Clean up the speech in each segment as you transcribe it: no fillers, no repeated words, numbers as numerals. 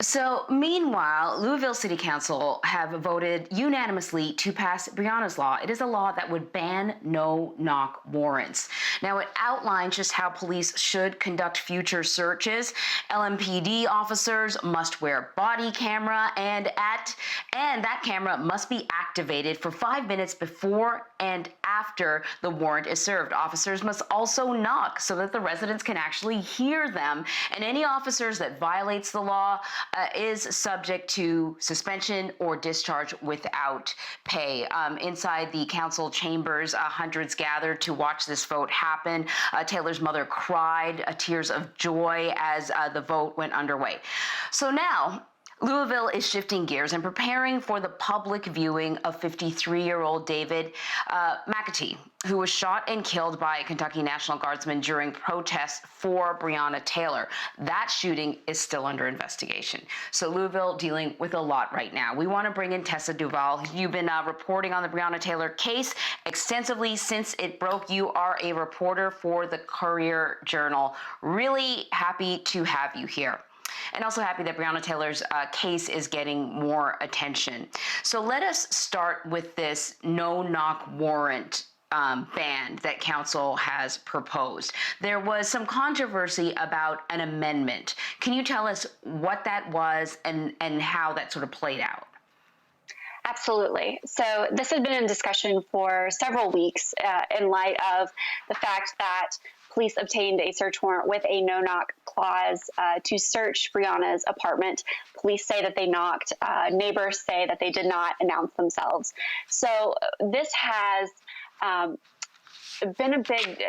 So, meanwhile, Louisville City Council have voted unanimously to pass Breonna's law. It is a law that would ban no-knock warrants. Now, it outlines just how police should conduct future searches. LMPD officers must wear body camera, and that camera must be activated for 5 minutes before and after the warrant is served. Officers must also knock so that the residents can actually hear them, and any officers that violates the law is subject to suspension or discharge without pay. Inside the council chambers, hundreds gathered to watch this vote happen. Taylor's mother cried tears of joy as the vote went underway. So now, Louisville is shifting gears and preparing for the public viewing of 53-year-old David McAtee, who was shot and killed by Kentucky National Guardsmen during protests for Breonna Taylor. That shooting is still under investigation. So Louisville dealing with a lot right now. We want to bring in Tessa Duvall. You've been reporting on the Breonna Taylor case extensively since it broke. You are a reporter for the Courier Journal. Really happy to have you here. And also happy that Breonna Taylor's case is getting more attention. So let us start with this no-knock warrant ban that council has proposed. There was some controversy about an amendment. Can you tell us what that was and how that sort of played out? Absolutely. So this had been in discussion for several weeks in light of the fact that police obtained a search warrant with a no-knock clause to search Breonna's apartment. Police say that they knocked. Neighbors say that they did not announce themselves. So this has been a big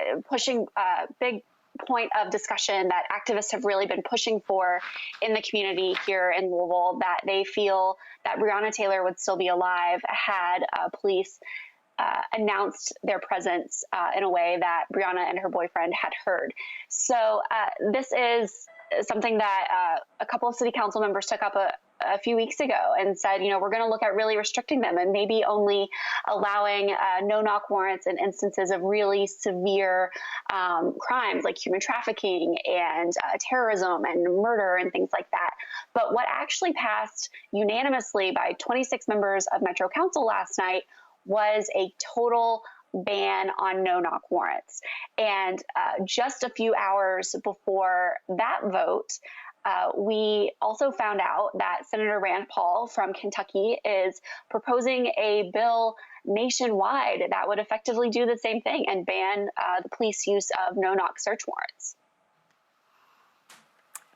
big point of discussion that activists have really been pushing for in the community here in Louisville, that they feel that Breonna Taylor would still be alive had police announced their presence in a way that Breonna and her boyfriend had heard. So this is something that a couple of city council members took up a few weeks ago and said, you know, we're going to look at really restricting them and maybe only allowing no-knock warrants in instances of really severe crimes like human trafficking and terrorism and murder and things like that. But what actually passed unanimously by 26 members of Metro Council last night was a total ban on no-knock warrants. And just a few hours before that vote, we also found out that Senator Rand Paul from Kentucky is proposing a bill nationwide that would effectively do the same thing and ban the police use of no-knock search warrants.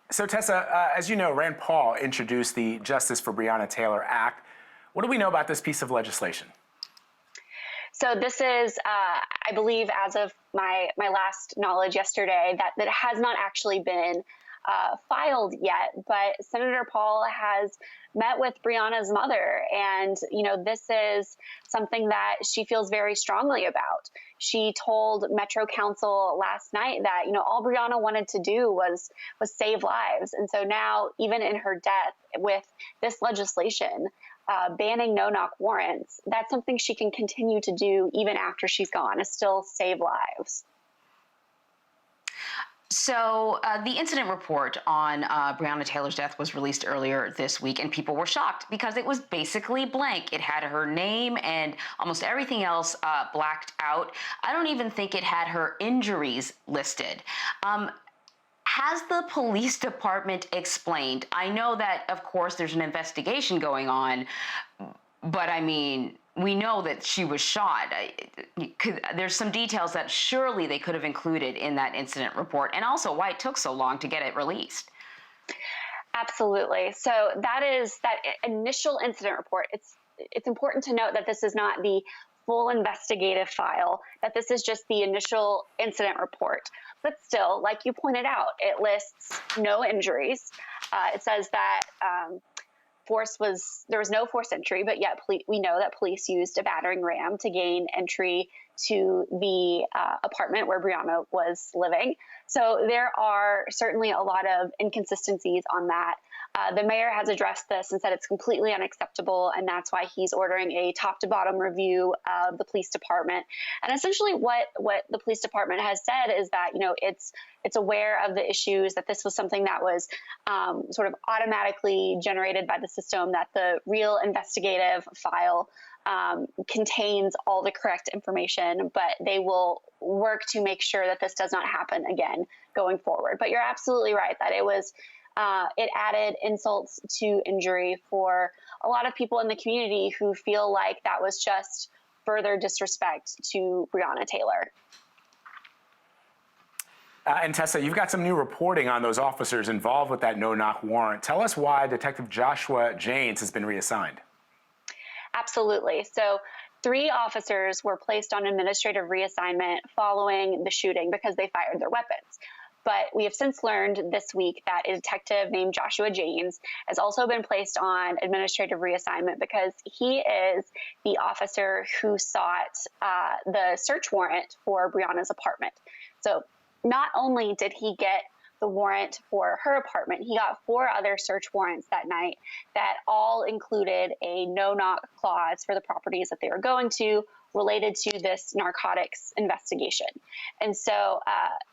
So Tessa, as you know, Rand Paul introduced the Justice for Breonna Taylor Act. What do we know about this piece of legislation? So this is, I believe, as of my last knowledge yesterday, that it has not actually been filed yet, but Senator Paul has met with Breonna's mother, and this is something that she feels very strongly about. She told Metro Council last night that all Breonna wanted to do was save lives, and so now, even in her death, with this legislation banning no-knock warrants, that's something she can continue to do even after she's gone, is still save lives. So the incident report on Breonna Taylor's death was released earlier this week, and people were shocked because it was basically blank. It had her name and almost everything else blacked out. I don't even think it had her injuries listed. Has the police department explained? I know that, of course, there's an investigation going on, but I mean, we know that she was shot. There's some details that surely they could have included in that incident report, and also why it took so long to get it released. Absolutely. So that is that initial incident report. It's important to note that this is not the full investigative file, that this is just the initial incident report. But still, like you pointed out, it lists no injuries. It says that there was no forced entry, but yet we know that police used a battering ram to gain entry to the apartment where Breonna was living. So there are certainly a lot of inconsistencies on that. The mayor has addressed this and said it's completely unacceptable, and that's why he's ordering a top-to-bottom review of the police department. And essentially, what the police department has said is that it's aware of the issues, that this was something that was sort of automatically generated by the system, that the real investigative file contains all the correct information, but they will work to make sure that this does not happen again going forward. But you're absolutely right that it added insults to injury for a lot of people in the community who feel like that was just further disrespect to Breonna Taylor. And Tessa, you've got some new reporting on those officers involved with that no-knock warrant. Tell us why Detective Joshua Janes has been reassigned. Absolutely. So 3 officers were placed on administrative reassignment following the shooting because they fired their weapons. But we have since learned this week that a detective named Joshua Janes has also been placed on administrative reassignment because he is the officer who sought the search warrant for Breonna's apartment. So not only did he get the warrant for her apartment, he got 4 other search warrants that night that all included a no-knock clause for the properties that they were going to, related to this narcotics investigation. And so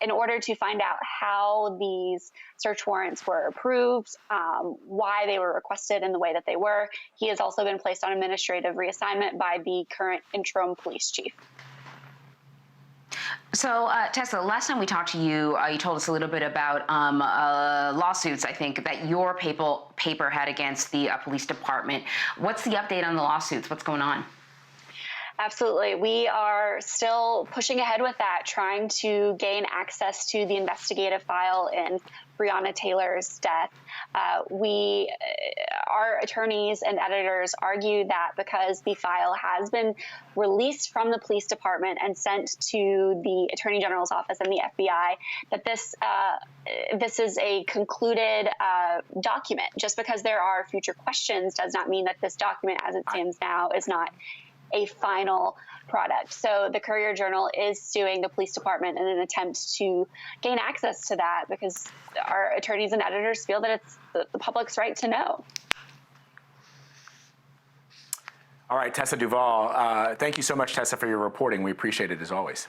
in order to find out how these search warrants were approved, why they were requested in the way that they were, he has also been placed on administrative reassignment by the current interim police chief. So, Tessa, last time we talked to you, you told us a little bit about lawsuits, I think, that your paper had against the police department. What's the update on the lawsuits? What's going on? Absolutely. We are still pushing ahead with that, trying to gain access to the investigative file in Breonna Taylor's death. Our attorneys and editors argue that because the file has been released from the police department and sent to the Attorney General's office and the FBI, that this is a concluded document. Just because there are future questions does not mean that this document, as it stands now, is not a final product. So the Courier Journal is suing the police department in an attempt to gain access to that because our attorneys and editors feel that it's the public's right to know. All right, Tessa Duvall, thank you so much, Tessa, for your reporting. We appreciate it as always.